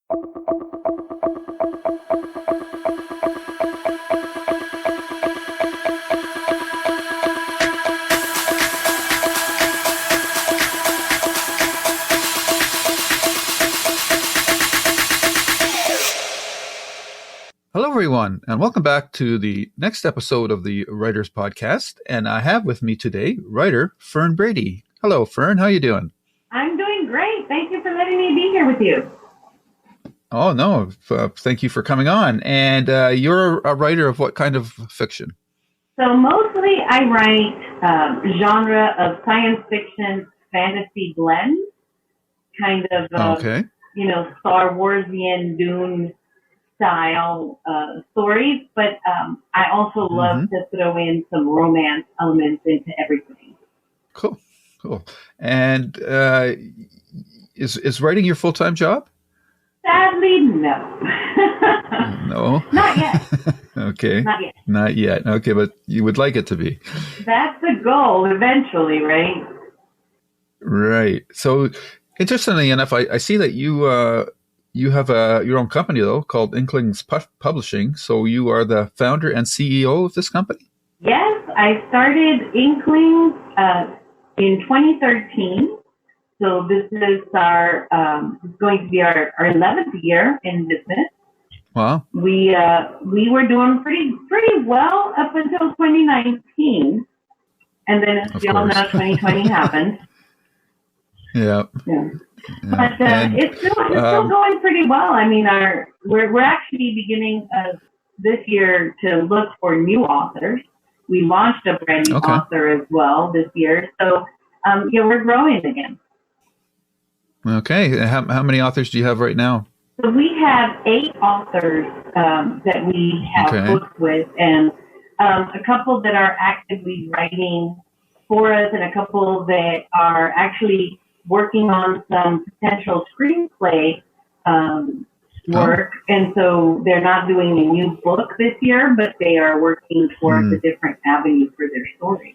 Hello, everyone, and welcome back to the next episode of the Writers Podcast. And I have with me today writer Fern Brady. Hello, Fern. How you doing? I'm doing great. Thank you for letting me be here with you. Oh, no. Thank you for coming on. And you're a writer of what kind of fiction? So mostly I write genre of science fiction, fantasy blend, kind of, Star Warsian Dune style stories, but I also love to throw in some romance elements into everything. Cool. And is writing your full-time job? Sadly, no. No? Not yet. Okay. Not yet. Okay, but you would like it to be. That's the goal eventually, right? Right. So, interestingly enough, I see that you have your own company, though, called Inklings Publishing. So you are the founder and CEO of this company? Yes, I started Inklings in 2013. So this is going to be our 11th year in business. Wow. We were doing pretty well up until 2019. And then, as you all know, 2020 happened. Yeah. But it's still going pretty well. I mean, we're actually beginning this year to look for new authors. We launched a brand new author as well this year. So, we're growing again. Okay. How many authors do you have right now? So we have 8 authors that we have books with, and a couple that are actively writing for us, and a couple that are actually working on some potential screenplay work. And so they're not doing a new book this year, but they are working towards a different avenue for their story.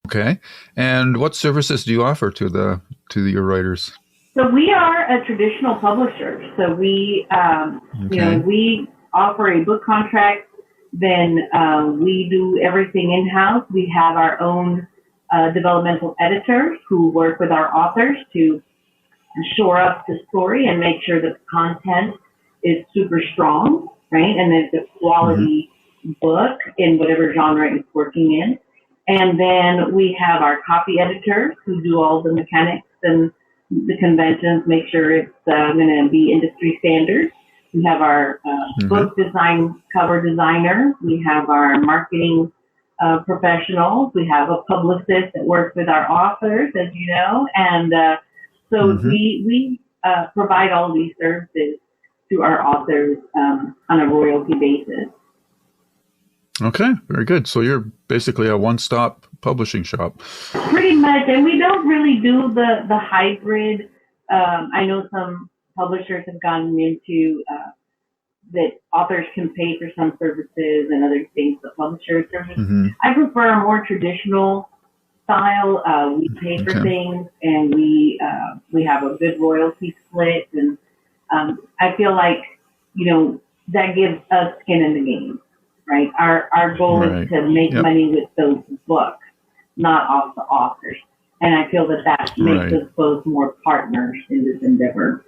Okay. And what services do you offer to your writers? So we are a traditional publisher. So we, we offer a book contract. Then we do everything in-house. We have our own developmental editors who work with our authors to shore up the story and make sure that the content is super strong, right? And it's a quality book in whatever genre it's working in. And then we have our copy editors who do all the mechanics and the conventions, make sure it's going to be industry standard. We have our book design, cover designer. We have our marketing professionals. We have a publicist that works with our authors, as you know. And so we provide all these services to our authors on a royalty basis. Okay, very good. So you're basically a one-stop publishing shop. Pretty much, and we don't really do the hybrid. I know some publishers have gotten into that authors can pay for some services and other things, but publisher services. I prefer a more traditional style. We pay for things, and we have a good royalty split, and I feel like that gives us skin in the game. Right. Our goal is to make money with those books, not off the authors. And I feel that makes us both more partners in this endeavor.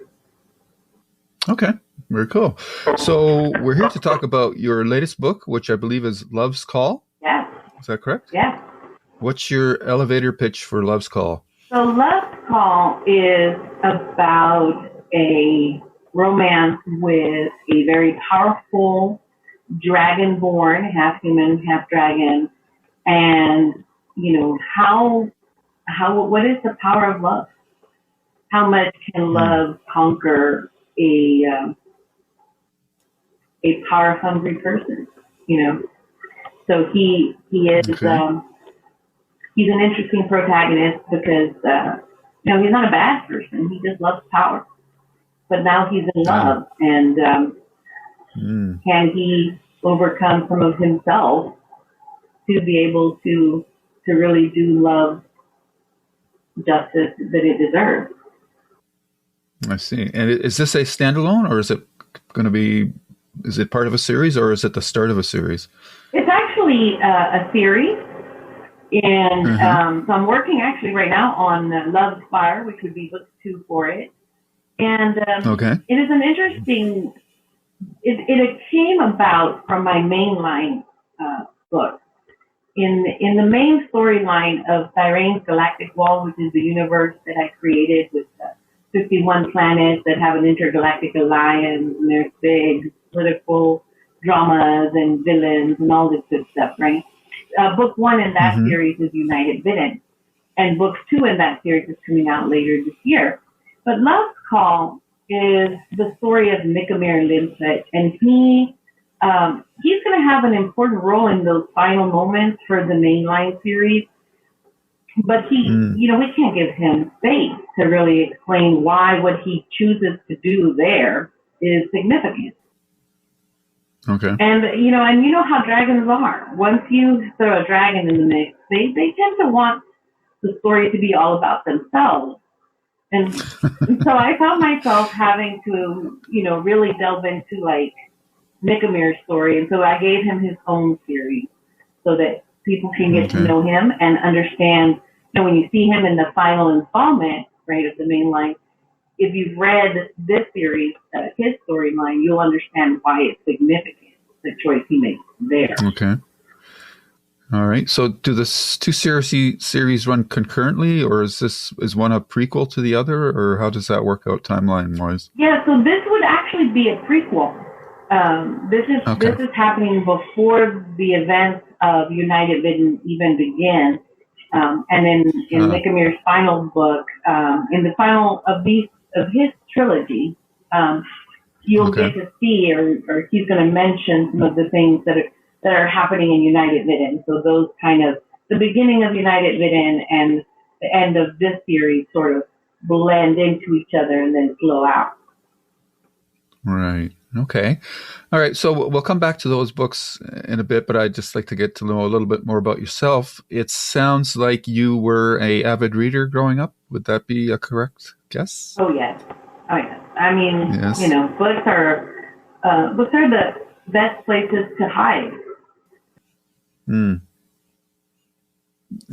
Okay. Very cool. So we're here to talk about your latest book, which I believe is Love's Call. Yes. Is that correct? Yes. What's your elevator pitch for Love's Call? So Love's Call is about a romance with a very powerful dragon-born, half human, half dragon, and what is the power of love? How much can love conquer a power-hungry person? So he is he's an interesting protagonist because he's not a bad person. He just loves power, but now he's in love, and can he overcome some of himself to be able to really do love justice that it deserves? I see. And is this a standalone, or is it going to be? Is it part of a series, or is it the start of a series? It's actually a series, and so I'm working actually right now on Love's Fire, which would be book 2 for it. And it is an interesting. It came about from my mainline book. In the main storyline of Thyrein Galactic Wall, which is the universe that I created with 51 planets that have an intergalactic alliance, and there's big political dramas and villains and all this good stuff, right? Book 1 in that series is United Vidden, and book 2 in that series is coming out later this year. But Love's Call is the story of Nichamir Linput, and he's going to have an important role in those final moments for the mainline series. But we can't give him space to really explain why what he chooses to do there is significant. Okay. And you know how dragons are. Once you throw a dragon in the mix, they tend to want the story to be all about themselves. And so I found myself having to, really delve into like Nichamir's story. And so I gave him his own series so that people can get to know him and understand, when you see him in the final installment, right, of the main line, if you've read this series, his storyline, you'll understand why it's significant, the choice he makes there. Okay. All right. So do the two series run concurrently, or is one a prequel to the other, or how does that work out timeline-wise? Yeah, so this would actually be a prequel. This is happening before the events of United Vidden even begin. And in Nichamir's final book, in the final of his trilogy, you'll get to see, or he's going to mention some of the things that are happening in United Vidden. So those kind of the beginning of United Vidden and the end of this series sort of blend into each other and then flow out. Right. Okay. All right. So we'll come back to those books in a bit, but I'd just like to get to know a little bit more about yourself. It sounds like you were an avid reader growing up. Would that be a correct guess? Oh, yes. I mean, books are the best places to hide. Mm.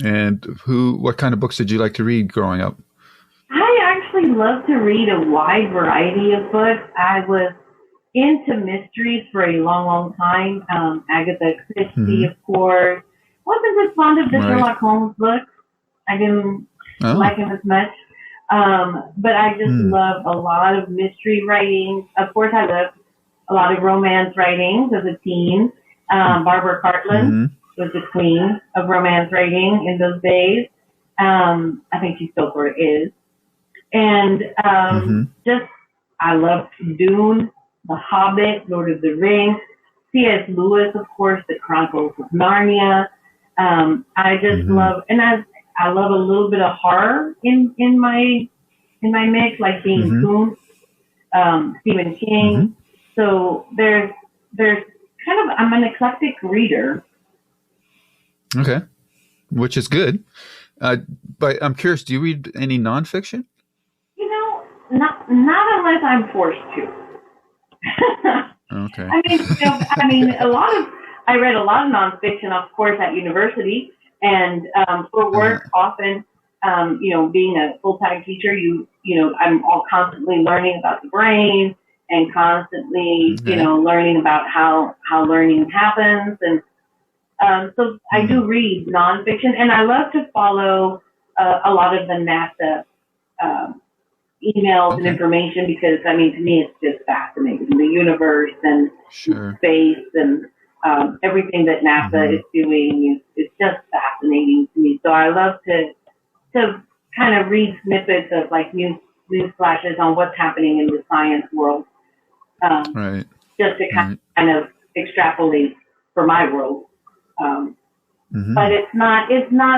And what kind of books did you like to read growing up? I actually love to read a wide variety of books. I was into mysteries for a long, long time. Agatha Christie, of course. Wasn't as fond of the Sherlock Holmes books. I didn't like him as much. But I just love a lot of mystery writing. Of course, I loved a lot of romance writings as a teen. Barbara Cartland was the queen of romance writing in those days. I think she still sort of is. And I loved Dune, The Hobbit, Lord of the Rings, C.S. Lewis, of course, The Chronicles of Narnia. I just love, and I love a little bit of horror in my mix, like James Coombs, Stephen King. So there's kind of, I'm an eclectic reader. Okay, which is good. But I'm curious, do you read any nonfiction? Not unless I'm forced to. Okay. I read a lot of nonfiction, of course, at university, and for work, often, being a full-time teacher, I'm all constantly learning about the brain and constantly, learning about how learning happens, and so I do read nonfiction, and I love to follow a lot of the NASA emails and information because, to me, it's just fascinating. The universe and space and everything that NASA is doing is just fascinating to me. So I love to kind of read snippets of like news flashes on what's happening in the science world, just to kind of extrapolate for my world. But it's not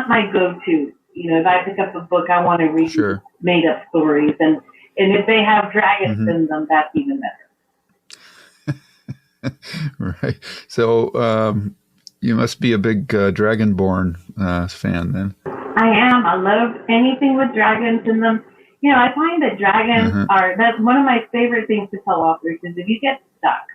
my go-to. If I pick up a book, I want to read made-up stories, and if they have dragons in them, that's even better. Right. So you must be a big Dragonborn fan then. I am. I love anything with dragons in them. I find that dragons that's one of my favorite things to tell authors is if you get stuck,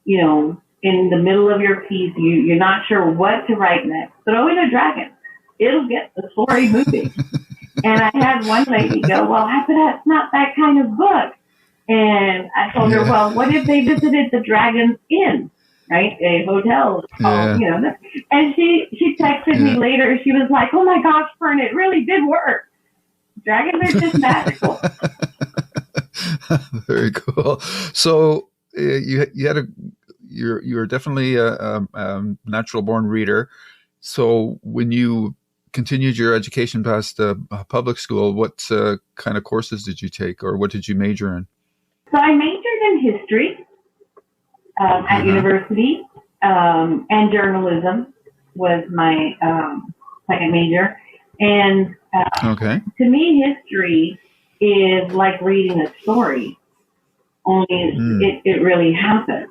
in the middle of your piece, you're not sure what to write next, throw in a dragon. It'll get the story moving. And I had one lady go, well, that's not that kind of book. And I told her, well, what if they visited the Dragon's Inn, right? A hotel. And she texted me later. She was like, oh my gosh, Fern, it really did work. Dragons are just magical. Very cool. So you're definitely a natural born reader. So when you continued your education past public school, what kind of courses did you take, or what did you major in? So I majored in history at university, and journalism was my second major. And to me, history is like reading a story, only it really happens,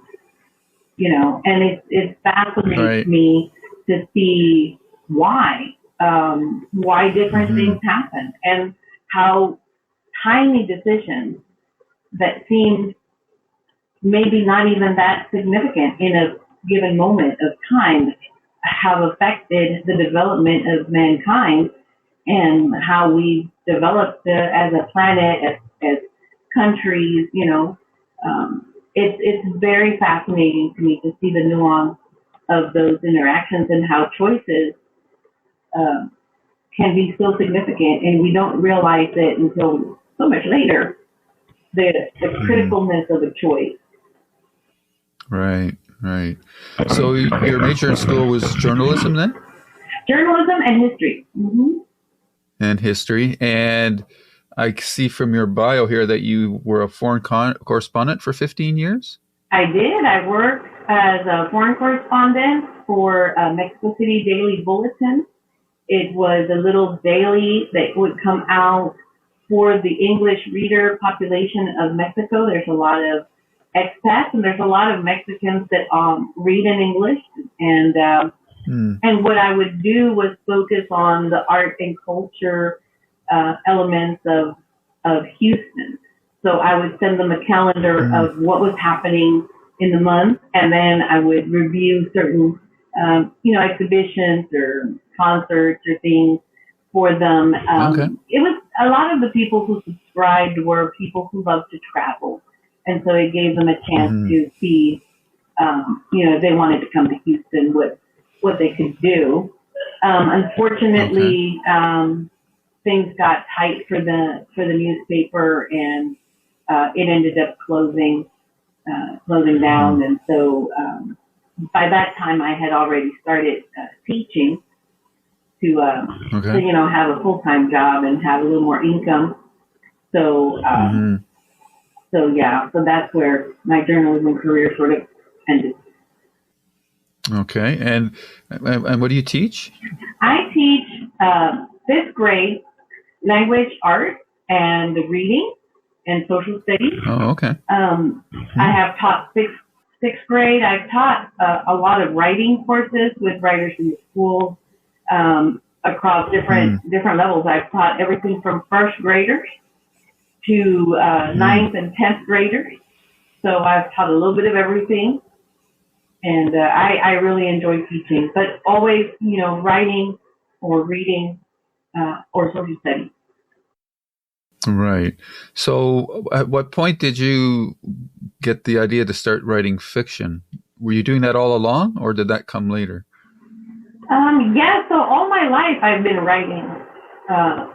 and it fascinates me to see why different things happen, and how tiny decisions that seemed maybe not even that significant in a given moment of time have affected the development of mankind and how we developed as a planet, as countries. It's very fascinating to me to see the nuance of those interactions and how choices can be so significant, and we don't realize it until so much later, the criticalness of a choice. Right. So your major in school was journalism then? Journalism and history. And history. And I see from your bio here that you were a foreign correspondent for 15 years? I did. I worked as a foreign correspondent for Mexico City Daily Bulletin. It was a little daily that would come out for the English reader population of Mexico. There's a lot of expats, and there's a lot of Mexicans that read in English. And what I would do was focus on the art and culture elements of Houston. So I would send them a calendar of what was happening in the month, and then I would review certain, exhibitions or concerts or things for them. It was a lot of the people who subscribed were people who loved to travel, and so it gave them a chance to see, if they wanted to come to Houston, what they could do. Unfortunately, things got tight for the newspaper, and it ended up closing down. And so by that time, I had already started teaching to have a full-time job and have a little more income. So so that's where my journalism career sort of ended. Okay, and what do you teach? I teach 5th grade language, art, and reading and social studies. Oh, okay. I have taught sixth grade. I've taught a lot of writing courses with writers in the schools across different levels. I've taught everything from first graders to 9th and 10th graders. So I've taught a little bit of everything. And I really enjoy teaching, but always, writing or reading or social studies. Right. So at what point did you get the idea to start writing fiction? Were you doing that all along, or did that come later? Yeah, so all my life I've been writing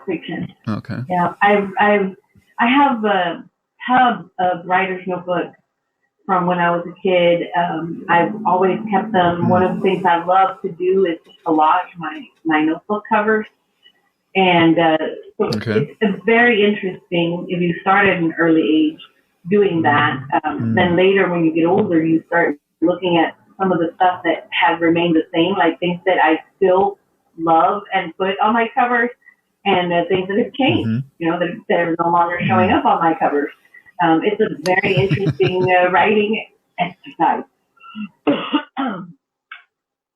fiction. Okay. Yeah, I have a tub of writer's notebooks from when I was a kid. I've always kept them. One of the things I love to do is to collage my notebook covers. And it's very interesting if you start at an early age doing that. Then later when you get older, you start looking at some of the stuff that has remained the same, like things that I still love and put on my covers, and things that have changed, that they're no longer showing up on my covers. It's a very interesting writing exercise.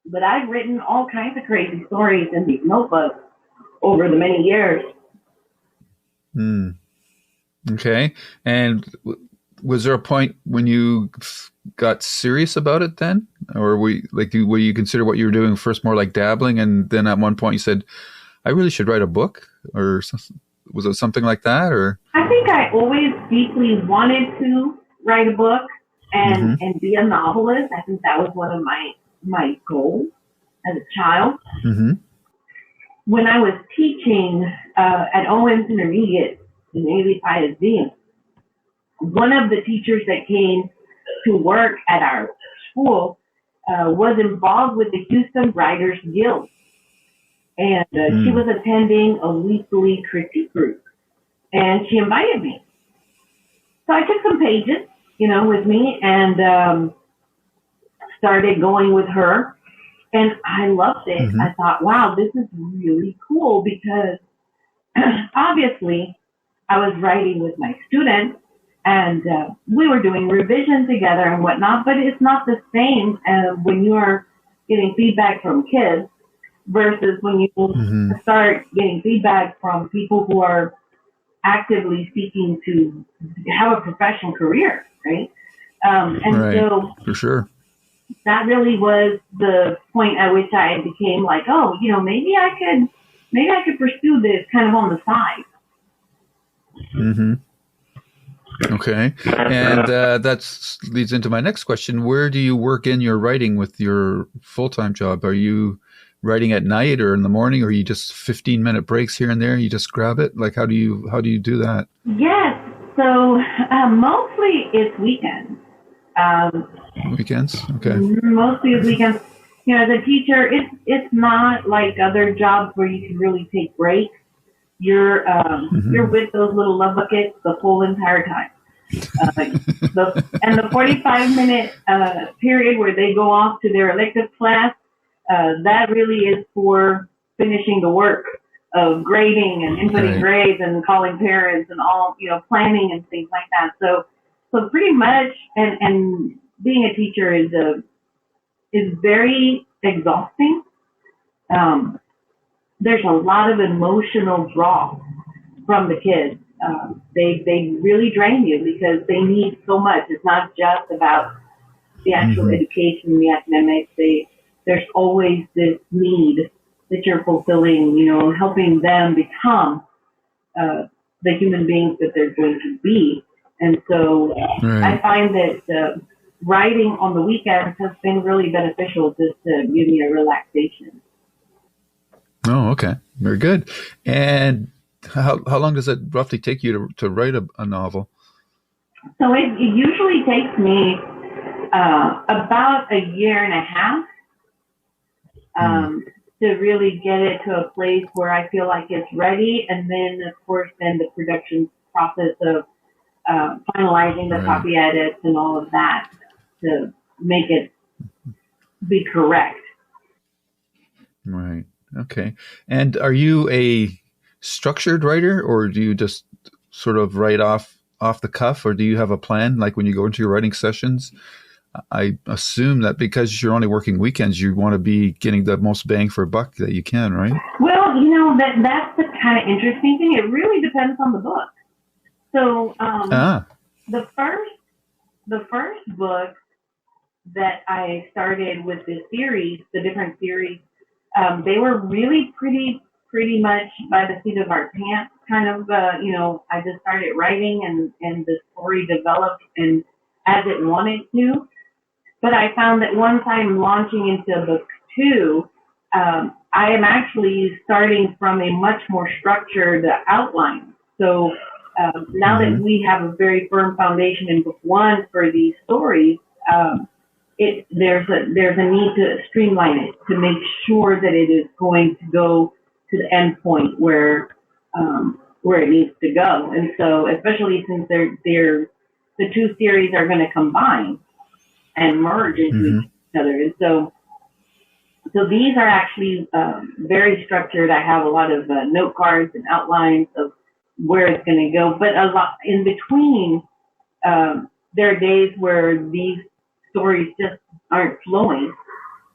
But I've written all kinds of crazy stories in these notebooks over the many years. Mm. Okay. And was there a point when you got serious about it then? Or will you consider what you were doing first more like dabbling, and then at one point you said, I really should write a book? Or was it something like that? Or I think I always deeply wanted to write a book and be a novelist. I think that was one of my goals as a child. Mm-hmm. When I was teaching at Owens Intermediate in Alief ISD, one of the teachers that came to work at our school was involved with the Houston Writers Guild. And she was attending a weekly critique group. And she invited me. So I took some pages, with me and started going with her. And I loved it. Mm-hmm. I thought, wow, this is really cool because obviously I was writing with my students and we were doing revision together and whatnot, but it's not the same when you are getting feedback from kids versus when you start getting feedback from people who are actively seeking to have a professional career, right? Right. So for sure. That really was the point at which I became like, oh, maybe I could pursue this kind of on the side. Mm-hmm. Okay. And that leads into my next question. Where do you work in your writing with your full-time job? Are you writing at night or in the morning, or are you just 15-minute breaks here and there? You just grab it? Like, how do you do that? Yes. So mostly it's weekends. Weekends? Okay. Mostly it's weekends. As a teacher, it's not like other jobs where you can really take breaks. You're with those little love buckets the whole entire time. The 45-minute period where they go off to their elective class, that really is for finishing the work of grading and inputting grades and calling parents and all, planning and things like that. So pretty much, and being a teacher is very exhausting. There's a lot of emotional draw from the kids. They really drain you because they need so much. It's not just about the actual education, the academics. There's always this need that you're fulfilling, helping them become the human beings that they're going to be. And so I find that writing on the weekends has been really beneficial just to give me a relaxation. Oh, okay. Very good. And how long does it roughly take you to write a novel? So it usually takes me about a year and a half to really get it to a place where I feel like it's ready. And then, of course, the production process of finalizing the copy edits and all of that to make it be correct. Right. Okay. And are you a structured writer, or do you just sort of write off the cuff, or do you have a plan? Like when you go into your writing sessions, I assume that because you're only working weekends, you want to be getting the most bang for a buck that you can, right? Well, that's the kind of interesting thing. It really depends on the book. So the first book that I started with this series, the different series, they were really pretty much by the seat of our pants, kind of, I just started writing and the story developed and as it wanted to. But I found that once I'm launching into book 2, I am actually starting from a much more structured outline. So now that we have a very firm foundation in book 1 for these stories, there's a need to streamline it to make sure that it is going to go to the end point where it needs to go. And so, especially since the two series are going to combine and merge into each other. And so these are actually very structured. I have a lot of note cards and outlines of where it's going to go. But a lot in between, there are days where these stories just aren't flowing.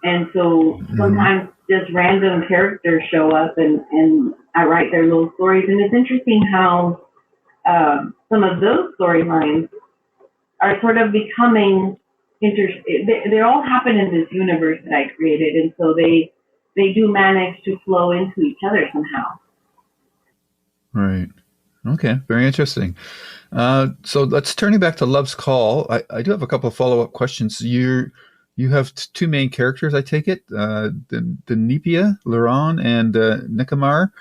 And so sometimes just random characters show up and I write their little stories. And it's interesting how some of those storylines are sort of becoming they all happen in this universe that I created, and so they do manage to flow into each other somehow. Right. Okay. Very interesting. So let's turning back to Love's Call. I do have a couple of follow-up questions. You have two main characters, I take it, Denipia Leron and Nichamir.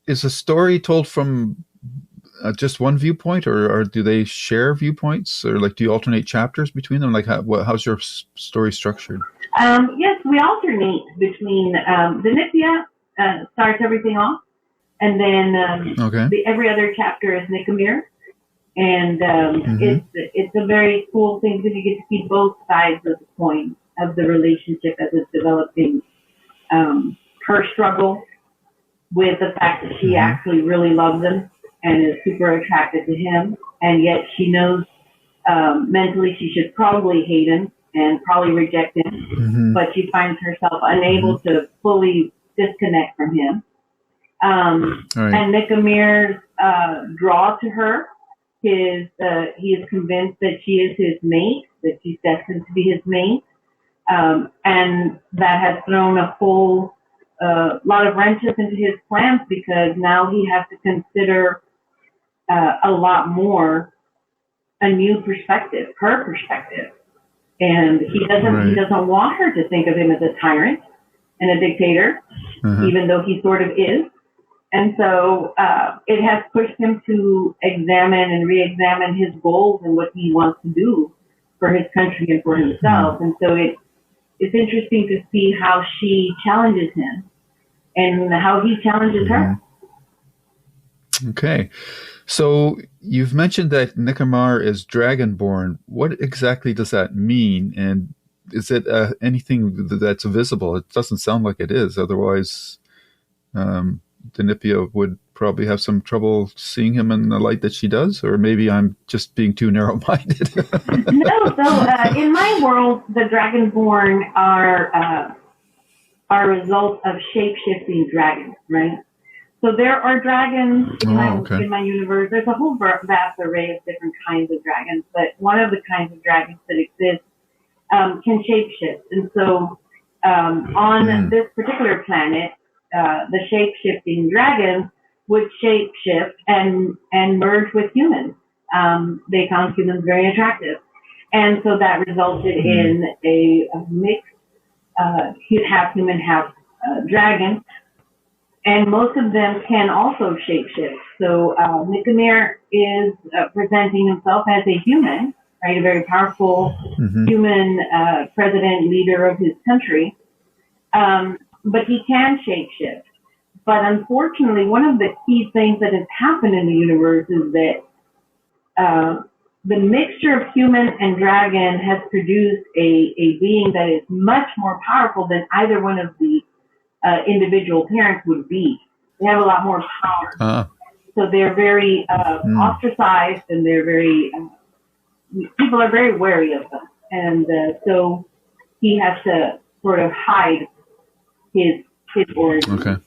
Is the story told from just one viewpoint, or do they share viewpoints, or like do you alternate chapters between them? Like how's your story structured? Yes, we alternate between Denipia starts everything off, and then every other chapter is Nichamir, and it's a very cool thing because you get to see both sides of the coin of the relationship as it's developing. Her struggle with the fact that she actually really loves him and is super attracted to him, and yet she knows mentally she should probably hate him and probably reject him, but she finds herself unable to fully disconnect from him. And Nichamir's draw to her, he is convinced that she is his mate, that she's destined to be his mate, and that has thrown a whole lot of wrenches into his plans, because now he has to consider a lot more a new perspective, her perspective, and he doesn't want her to think of him as a tyrant and a dictator, even though he sort of is. And so it has pushed him to examine and re-examine his goals and what he wants to do for his country and for himself. And so it's interesting to see how she challenges him and how he challenges her. Okay. So you've mentioned that Nichamir is dragonborn. What exactly does that mean? And is it anything that's visible? It doesn't sound like it is. Otherwise, Denipia would probably have some trouble seeing him in the light that she does, or maybe I'm just being too narrow-minded. No, so in my world, the dragonborn are results of shape-shifting dragons, right? So there are dragons in my universe. There's a whole vast array of different kinds of dragons, but one of the kinds of dragons that exist can shapeshift. And so on this particular planet, the shape-shifting dragons would shape-shift and merge with humans. They found humans very attractive. And so that resulted in a mixed, half human, half dragon. And most of them can also shapeshift. So Nichamir is presenting himself as a human, right? A very powerful human president, leader of his country. But he can shapeshift. But unfortunately, one of the key things that has happened in the universe is that the mixture of human and dragon has produced a being that is much more powerful than either one of the individual parents would be. They have a lot more power. So they're very ostracized, and they're very, people are very wary of them. And so he has to sort of hide his origin.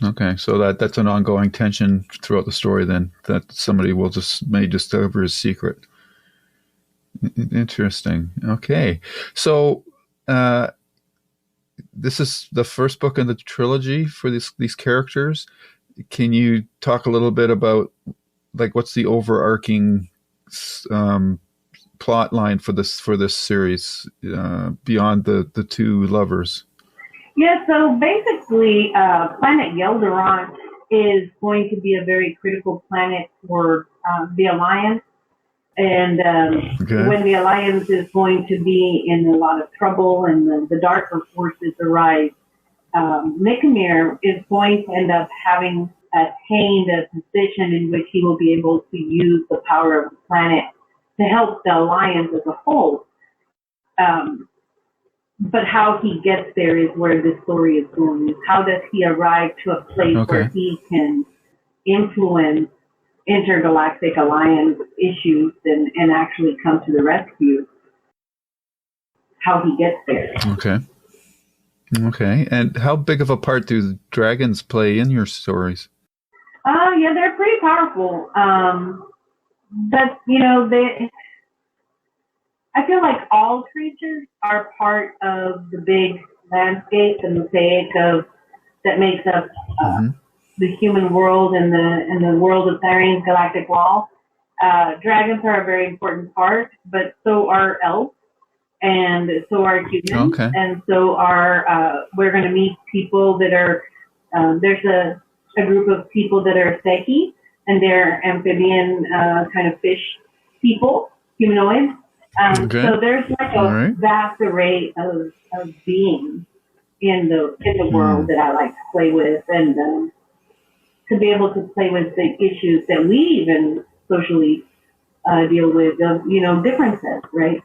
Okay, so that's an ongoing tension throughout the story then, that somebody may discover his secret. Interesting. Okay. So this is the first book in the trilogy for these characters. Can you talk a little bit about, like, what's the overarching plot line for this series beyond the two lovers? Yeah, so basically, planet Yeldaron is going to be a very critical planet for the Alliance. And when the Alliance is going to be in a lot of trouble and the darker forces arise, Nichamir is going to end up having attained a position in which he will be able to use the power of the planet to help the Alliance as a whole. But how he gets there is where this story is going. How does he arrive to a place where he can influence intergalactic alliance issues and actually come to the rescue? How he gets there. Okay. And how big of a part do dragons play in your stories? Yeah, they're pretty powerful. But I feel like all creatures are part of the big landscape, the mosaic of that makes up Mm-hmm. the human world and the world of Thyrein galactic wall. Dragons are a very important part, but so are elves, and so are humans, Okay. and so are we're going to meet people that are there's a group of people that are Seki, and they're amphibian kind of fish people, humanoids. Okay. So there's like All a right. vast array of beings in the world that I like to play with, and to be able to play with the issues that we even socially deal with, of differences, right?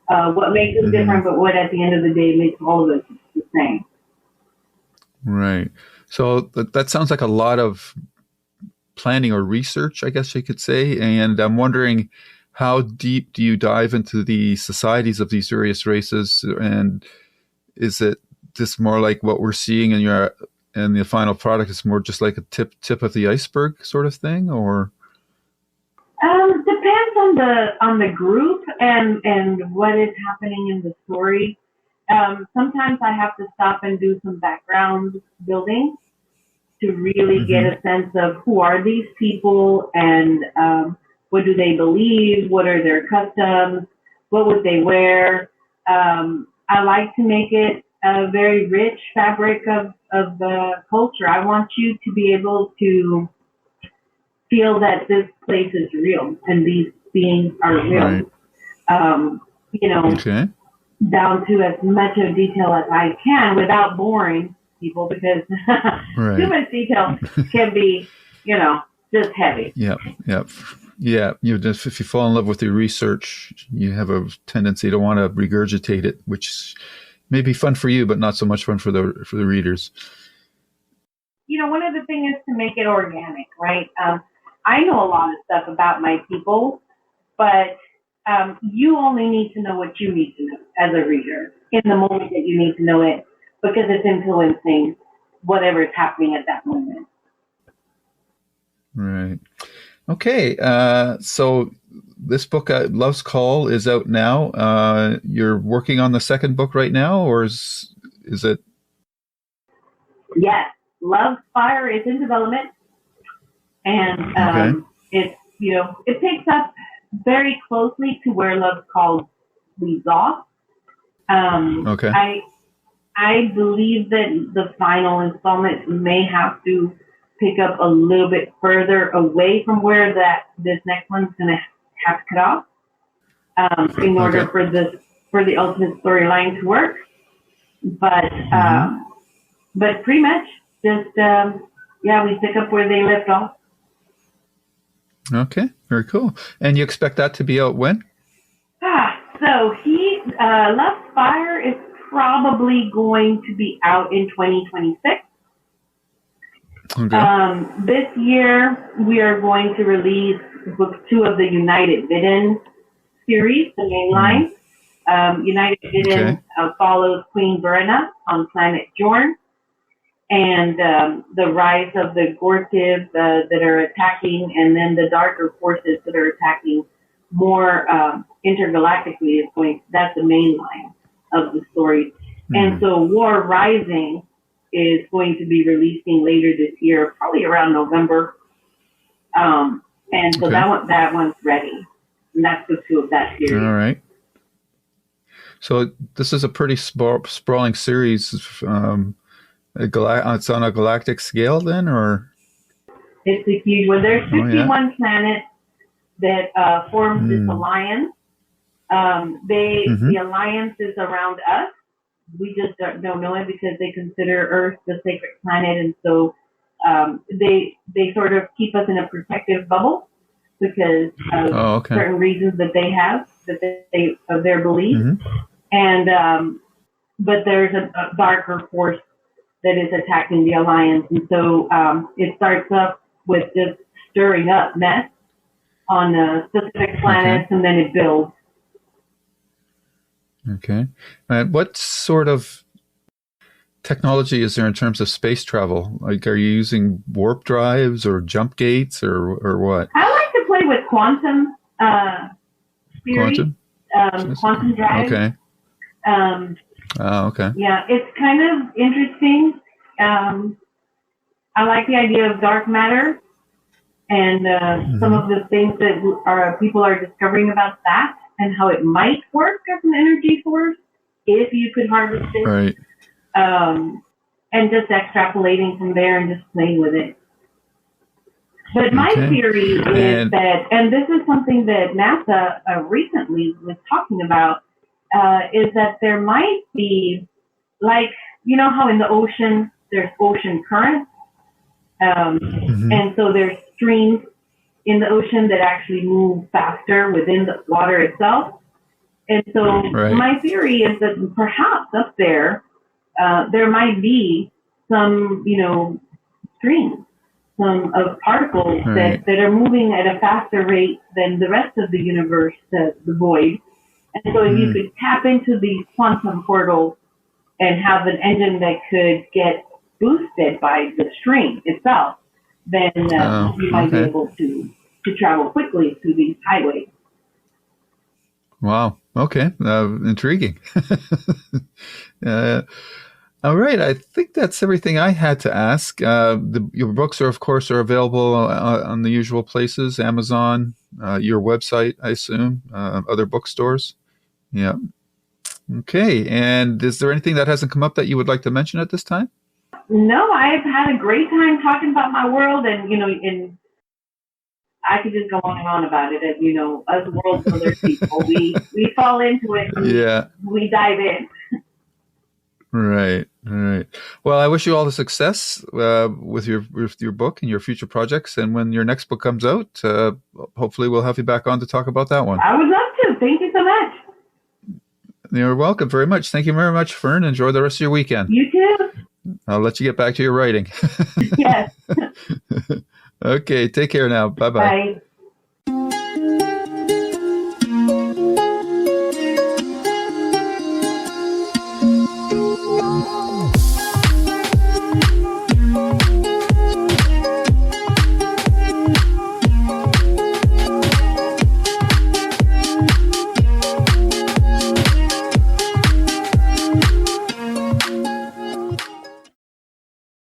What makes us different, but what at the end of the day makes all of us the same. Right. So that sounds like a lot of planning or research, I guess you could say. And I'm wondering, how deep do you dive into the societies of these various races? And is it just more like what we're seeing in the final product is more just like a tip of the iceberg sort of thing, or? Depends on the group and what is happening in the story. Sometimes I have to stop and do some background building to really get a sense of who are these people, and what do they believe, what are their customs, what would they wear. I like to make it a very rich fabric of the culture. I want you to be able to feel that this place is real and these beings are real. Right. Okay. Down to as much of detail as I can without boring people, because too much detail can be, just heavy. Yep. Yeah. If you fall in love with your research, you have a tendency to want to regurgitate it, which may be fun for you, but not so much fun for the readers. One of the things is to make it organic, right? I know a lot of stuff about my people, but you only need to know what you need to know as a reader in the moment that you need to know it, because it's influencing whatever is happening at that moment. Right. Okay. So this book, Love's Call, is out now. You're working on the second book right now, or is it? Yes. Love's Fire is in development. And it's, it picks up very closely to where Love's Call leaves off. I believe that the final installment may have to pick up a little bit further away from where this next one's going to have to cut off in order for the ultimate storyline to work. But pretty much just we pick up where they left off. Okay, very cool. And you expect that to be out when? So Love's Fire is probably going to be out in 2026. Okay. This year, we are going to release book 2 of the United Vidden series, the main line. United Vidden follows Queen Verena on planet Jorn, and the rise of the Gortiv that are attacking, and then the darker forces that are attacking more intergalactically that's the main line of the story. And so War Rising is going to be releasing later this year, probably around November. And so that one's ready. And that's the 2 of that series. All right. So this is a pretty sprawling series. It's on a galactic scale then, or? It's a huge one. There's 51 planets that form this alliance. The alliance is around us. We just don't know it because they consider Earth the sacred planet, and so they sort of keep us in a protective bubble because of certain reasons that they have of their beliefs. And but there's a darker force that is attacking the alliance, and so it starts up with just stirring up mess on specific planets, and then it builds. Okay. And what sort of technology is there in terms of space travel? Like, are you using warp drives or jump gates or what? I like to play with quantum theory, quantum drives. Okay. Okay. Yeah, it's kind of interesting. I like the idea of dark matter and some of the things that people are discovering about that and how it might work as an energy source if you could harvest it. Right. And just extrapolating from there and just playing with it. But my theory is that, and this is something that NASA recently was talking about, is that there might be, like, you know how in the ocean there's ocean currents? And so there's streams in the ocean that actually move faster within the water itself. And so my theory is that perhaps up there, there might be some, streams, some of particles that are moving at a faster rate than the rest of the universe, the void. And so if you could tap into these quantum portals and have an engine that could get boosted by the stream itself, then you might be able to travel quickly through these highways. Wow. Okay. Intriguing. All right. I think that's everything I had to ask. Your books are, of course, available on the usual places, Amazon, your website, I assume, other bookstores. Yeah. Okay. And is there anything that hasn't come up that you would like to mention at this time? No, I've had a great time talking about my world, and and I could just go on and on about it. And us world builder people, we fall into it. And we dive in. Right. Well, I wish you all the success with your book and your future projects. And when your next book comes out, hopefully we'll have you back on to talk about that one. I would love to. Thank you so much. You're welcome very much. Thank you very much, Fern. Enjoy the rest of your weekend. You too. I'll let you get back to your writing. Yes. Okay. Take care now. Bye-bye. Bye.